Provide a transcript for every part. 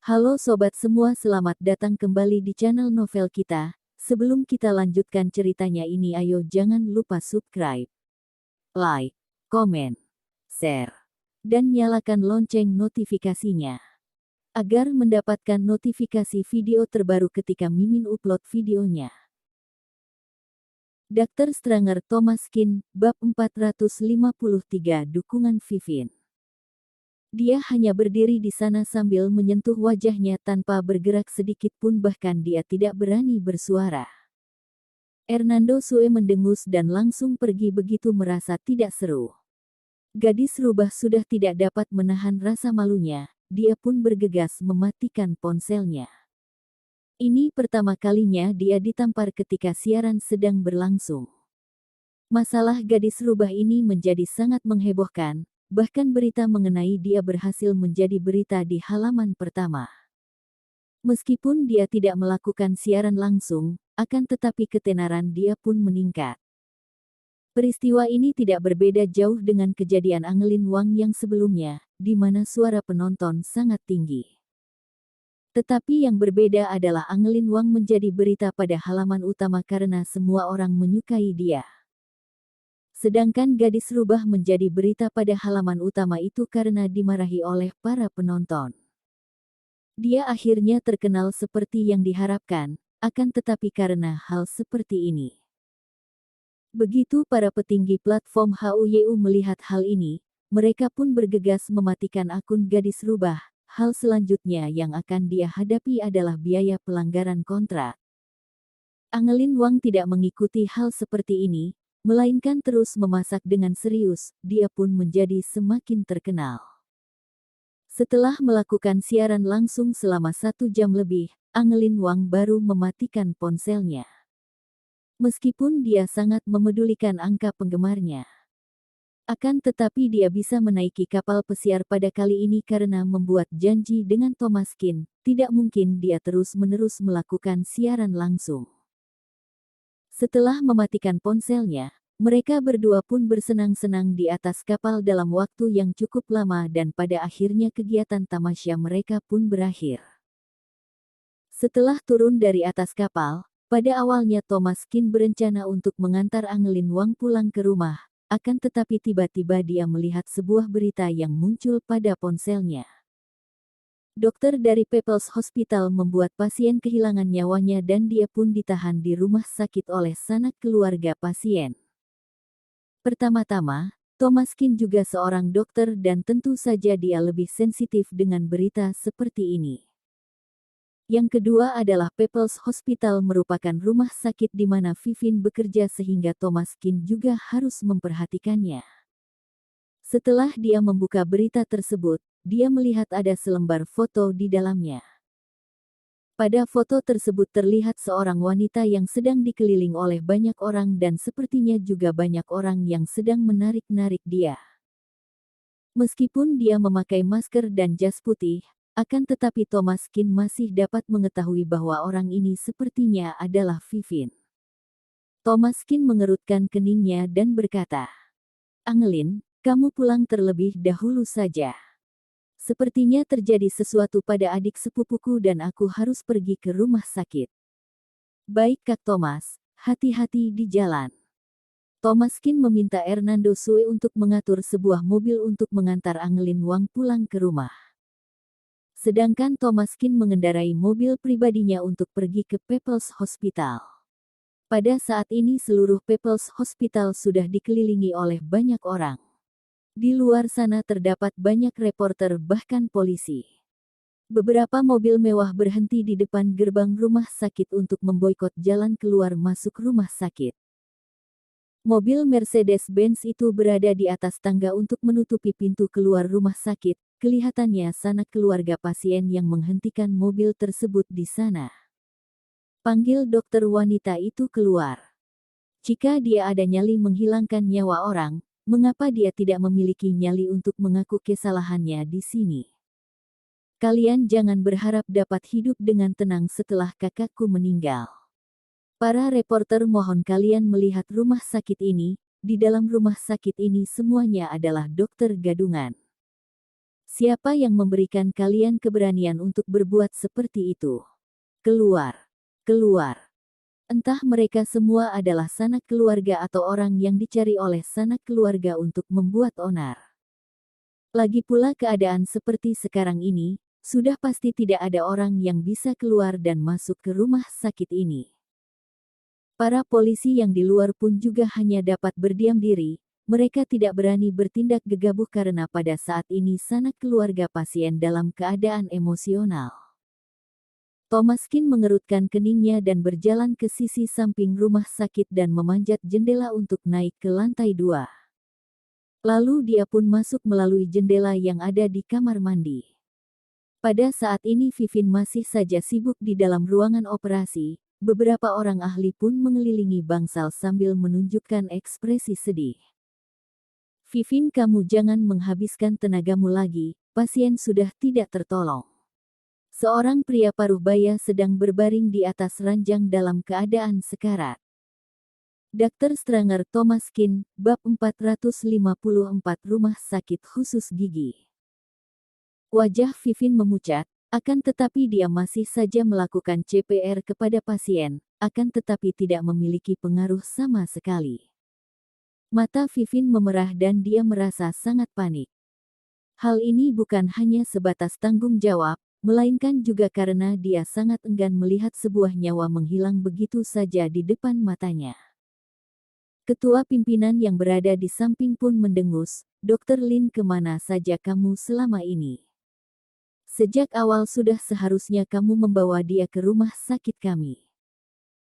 Halo sobat semua, selamat datang kembali di channel novel kita. Sebelum kita lanjutkan ceritanya ini, ayo jangan lupa subscribe, like, komen, share, dan nyalakan lonceng notifikasinya agar mendapatkan notifikasi video terbaru ketika Mimin upload videonya. Dr. Stranger Thomas Kin, bab 453, dukungan Vivin. Dia hanya berdiri di sana sambil menyentuh wajahnya tanpa bergerak sedikit pun, bahkan dia tidak berani bersuara. Hernando Sue mendengus dan langsung pergi begitu merasa tidak seru. Gadis rubah sudah tidak dapat menahan rasa malunya, dia pun bergegas mematikan ponselnya. Ini pertama kalinya dia ditampar ketika siaran sedang berlangsung. Masalah gadis rubah ini menjadi sangat menghebohkan. Bahkan berita mengenai dia berhasil menjadi berita di halaman pertama. Meskipun dia tidak melakukan siaran langsung, akan tetapi ketenaran dia pun meningkat. Peristiwa ini tidak berbeda jauh dengan kejadian Angelin Wang yang sebelumnya, di mana suara penonton sangat tinggi. Tetapi yang berbeda adalah Angelin Wang menjadi berita pada halaman utama karena semua orang menyukai dia. Sedangkan gadis rubah menjadi berita pada halaman utama itu karena dimarahi oleh para penonton. Dia akhirnya terkenal seperti yang diharapkan, akan tetapi karena hal seperti ini. Begitu para petinggi platform HUYU melihat hal ini, mereka pun bergegas mematikan akun gadis rubah. Hal selanjutnya yang akan dia hadapi adalah biaya pelanggaran kontrak. Angelin Wang tidak mengikuti hal seperti ini, melainkan terus memasak dengan serius, dia pun menjadi semakin terkenal. Setelah melakukan siaran langsung selama 1 jam lebih, Angelin Wang baru mematikan ponselnya. Meskipun dia sangat memedulikan angka penggemarnya. Akan tetapi dia bisa menaiki kapal pesiar pada kali ini karena membuat janji dengan Thomas Kin, tidak mungkin dia terus-menerus melakukan siaran langsung. Setelah mematikan ponselnya, mereka berdua pun bersenang-senang di atas kapal dalam waktu yang cukup lama dan pada akhirnya kegiatan tamasya mereka pun berakhir. Setelah turun dari atas kapal, pada awalnya Thomas Kin berencana untuk mengantar Angelin Wang pulang ke rumah, akan tetapi tiba-tiba dia melihat sebuah berita yang muncul pada ponselnya. Dokter dari People's Hospital membuat pasien kehilangan nyawanya dan dia pun ditahan di rumah sakit oleh sanak keluarga pasien. Pertama-tama, Thomas Kin juga seorang dokter dan tentu saja dia lebih sensitif dengan berita seperti ini. Yang kedua adalah People's Hospital merupakan rumah sakit di mana Vivin bekerja sehingga Thomas Kin juga harus memperhatikannya. Setelah dia membuka berita tersebut, dia melihat ada selembar foto di dalamnya. Pada foto tersebut terlihat seorang wanita yang sedang dikeliling oleh banyak orang dan sepertinya juga banyak orang yang sedang menarik-narik dia. Meskipun dia memakai masker dan jas putih, akan tetapi Thomas Kin masih dapat mengetahui bahwa orang ini sepertinya adalah Vivin. Thomas Kin mengerutkan keningnya dan berkata, "Angelin, kamu pulang terlebih dahulu saja. Sepertinya terjadi sesuatu pada adik sepupuku dan aku harus pergi ke rumah sakit." "Baik Kak Thomas, hati-hati di jalan." Thomas Kin meminta Hernando Sue untuk mengatur sebuah mobil untuk mengantar Angelin Wang pulang ke rumah. Sedangkan Thomas Kin mengendarai mobil pribadinya untuk pergi ke People's Hospital. Pada saat ini seluruh People's Hospital sudah dikelilingi oleh banyak orang. Di luar sana terdapat banyak reporter bahkan polisi. Beberapa mobil mewah berhenti di depan gerbang rumah sakit untuk memboikot jalan keluar masuk rumah sakit. Mobil Mercedes-Benz itu berada di atas tangga untuk menutupi pintu keluar rumah sakit. Kelihatannya sanak keluarga pasien yang menghentikan mobil tersebut di sana. Panggil dokter wanita itu keluar. Jika dia ada nyali menghilangkan nyawa orang, mengapa dia tidak memiliki nyali untuk mengaku kesalahannya di sini? Kalian jangan berharap dapat hidup dengan tenang setelah kakakku meninggal. Para reporter mohon kalian melihat rumah sakit ini, di dalam rumah sakit ini semuanya adalah dokter gadungan. Siapa yang memberikan kalian keberanian untuk berbuat seperti itu? Keluar! Keluar! Entah mereka semua adalah sanak keluarga atau orang yang dicari oleh sanak keluarga untuk membuat onar. Lagi pula keadaan seperti sekarang ini, sudah pasti tidak ada orang yang bisa keluar dan masuk ke rumah sakit ini. Para polisi yang di luar pun juga hanya dapat berdiam diri, mereka tidak berani bertindak gegabah karena pada saat ini sanak keluarga pasien dalam keadaan emosional. Thomaskin mengerutkan keningnya dan berjalan ke sisi samping rumah sakit dan memanjat jendela untuk naik ke lantai 2. Lalu dia pun masuk melalui jendela yang ada di kamar mandi. Pada saat ini Vivin masih saja sibuk di dalam ruangan operasi. Beberapa orang ahli pun mengelilingi bangsal sambil menunjukkan ekspresi sedih. Vivin, kamu jangan menghabiskan tenagamu lagi, pasien sudah tidak tertolong. Seorang pria paruh baya sedang berbaring di atas ranjang dalam keadaan sekarat. Dr. Stranger Thomaskin, bab 454 Rumah Sakit Khusus Gigi. Wajah Vivin memucat. Akan tetapi dia masih saja melakukan CPR kepada pasien, akan tetapi tidak memiliki pengaruh sama sekali. Mata Vivin memerah dan dia merasa sangat panik. Hal ini bukan hanya sebatas tanggung jawab, melainkan juga karena dia sangat enggan melihat sebuah nyawa menghilang begitu saja di depan matanya. Ketua pimpinan yang berada di samping pun mendengus, Dr. Lin, kemana saja kamu selama ini? Sejak awal sudah seharusnya kamu membawa dia ke rumah sakit kami.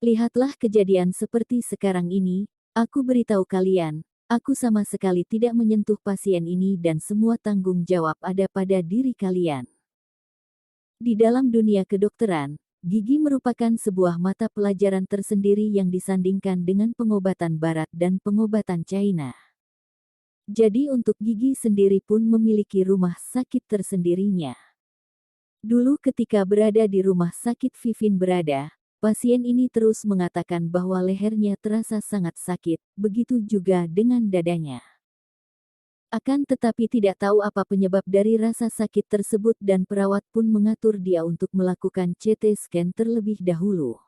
Lihatlah kejadian seperti sekarang ini, aku beritahu kalian, aku sama sekali tidak menyentuh pasien ini dan semua tanggung jawab ada pada diri kalian. Di dalam dunia kedokteran, gigi merupakan sebuah mata pelajaran tersendiri yang disandingkan dengan pengobatan barat dan pengobatan China. Jadi untuk gigi sendiri pun memiliki rumah sakit tersendirinya. Dulu ketika berada di rumah sakit Vivin berada, pasien ini terus mengatakan bahwa lehernya terasa sangat sakit, begitu juga dengan dadanya. Akan tetapi tidak tahu apa penyebab dari rasa sakit tersebut dan perawat pun mengatur dia untuk melakukan CT scan terlebih dahulu.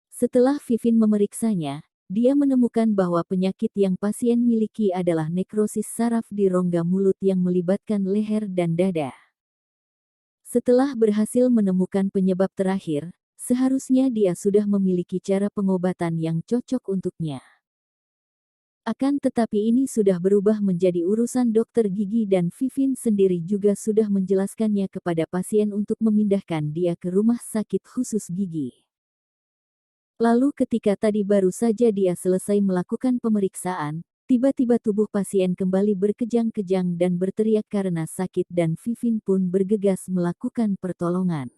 Setelah Vivin memeriksanya, dia menemukan bahwa penyakit yang pasien miliki adalah nekrosis saraf di rongga mulut yang melibatkan leher dan dada. Setelah berhasil menemukan penyebab terakhir, seharusnya dia sudah memiliki cara pengobatan yang cocok untuknya. Akan tetapi ini sudah berubah menjadi urusan dokter gigi dan Vivin sendiri juga sudah menjelaskannya kepada pasien untuk memindahkan dia ke rumah sakit khusus gigi. Lalu ketika tadi baru saja dia selesai melakukan pemeriksaan, tiba-tiba tubuh pasien kembali berkejang-kejang dan berteriak karena sakit dan Vivin pun bergegas melakukan pertolongan.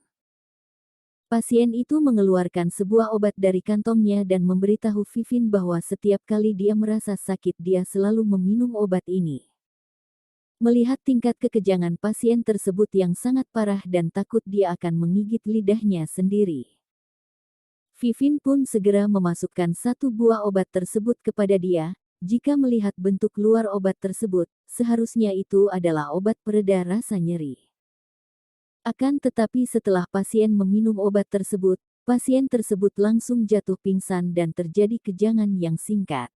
Pasien itu mengeluarkan sebuah obat dari kantongnya dan memberitahu Vivin bahwa setiap kali dia merasa sakit dia selalu meminum obat ini. Melihat tingkat kekejangan pasien tersebut yang sangat parah dan takut dia akan menggigit lidahnya sendiri. Vivin pun segera memasukkan satu buah obat tersebut kepada dia. Jika melihat bentuk luar obat tersebut, seharusnya itu adalah obat pereda rasa nyeri. Akan tetapi setelah pasien meminum obat tersebut, pasien tersebut langsung jatuh pingsan dan terjadi kejangan yang singkat.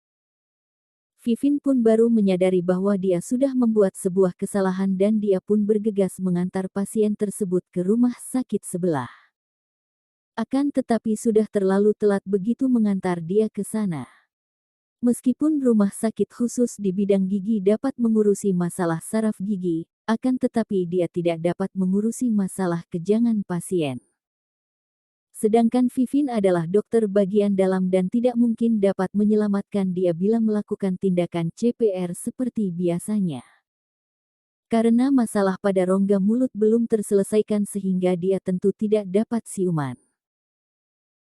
Vivin pun baru menyadari bahwa dia sudah membuat sebuah kesalahan dan dia pun bergegas mengantar pasien tersebut ke rumah sakit sebelah. Akan tetapi sudah terlalu telat begitu mengantar dia ke sana. Meskipun rumah sakit khusus di bidang gigi dapat mengurusi masalah saraf gigi, akan tetapi dia tidak dapat mengurusi masalah kejangan pasien. Sedangkan Vivin adalah dokter bagian dalam dan tidak mungkin dapat menyelamatkan dia bila melakukan tindakan CPR seperti biasanya. Karena masalah pada rongga mulut belum terselesaikan sehingga dia tentu tidak dapat siuman.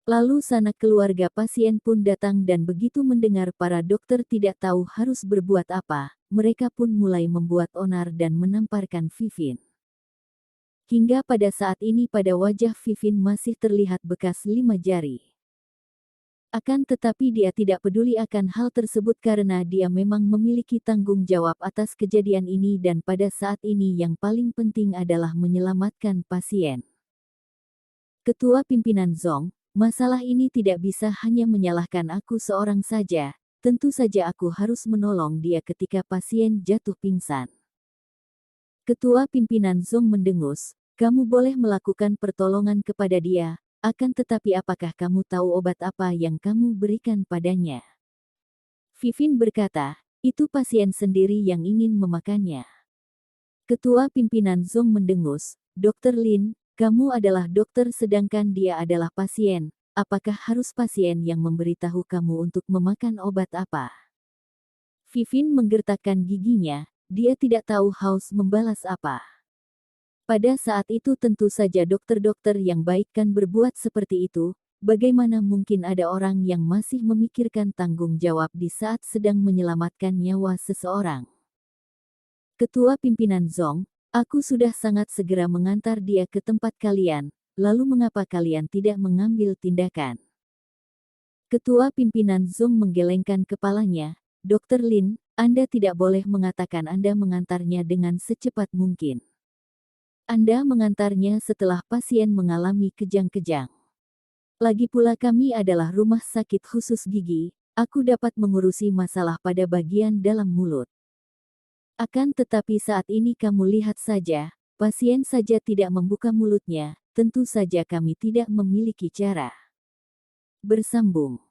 Lalu sanak keluarga pasien pun datang dan begitu mendengar para dokter tidak tahu harus berbuat apa, mereka pun mulai membuat onar dan menamparkan Vivin. Hingga pada saat ini pada wajah Vivin masih terlihat bekas 5 jari. Akan tetapi dia tidak peduli akan hal tersebut karena dia memang memiliki tanggung jawab atas kejadian ini dan pada saat ini yang paling penting adalah menyelamatkan pasien. Ketua Pimpinan Zong, masalah ini tidak bisa hanya menyalahkan aku seorang saja, tentu saja aku harus menolong dia ketika pasien jatuh pingsan. Ketua Pimpinan Zong mendengus, kamu boleh melakukan pertolongan kepada dia. Akan tetapi apakah kamu tahu obat apa yang kamu berikan padanya? Vivin berkata, itu pasien sendiri yang ingin memakannya. Ketua Pimpinan Zong mendengus, Dr. Lin, kamu adalah dokter sedangkan dia adalah pasien. Apakah harus pasien yang memberitahu kamu untuk memakan obat apa? Vivin menggertakkan giginya, dia tidak tahu Haus membalas apa. Pada saat itu tentu saja dokter-dokter yang baik kan berbuat seperti itu, bagaimana mungkin ada orang yang masih memikirkan tanggung jawab di saat sedang menyelamatkan nyawa seseorang. Ketua Pimpinan Zong, aku sudah sangat segera mengantar dia ke tempat kalian, lalu mengapa kalian tidak mengambil tindakan? Ketua Pimpinan Zong menggelengkan kepalanya, Dr. Lin, Anda tidak boleh mengatakan Anda mengantarnya dengan secepat mungkin. Anda mengantarnya setelah pasien mengalami kejang-kejang. Lagi pula kami adalah rumah sakit khusus gigi, aku dapat mengurusi masalah pada bagian dalam mulut. Akan tetapi saat ini kamu lihat saja, pasien saja tidak membuka mulutnya, tentu saja kami tidak memiliki cara. Bersambung.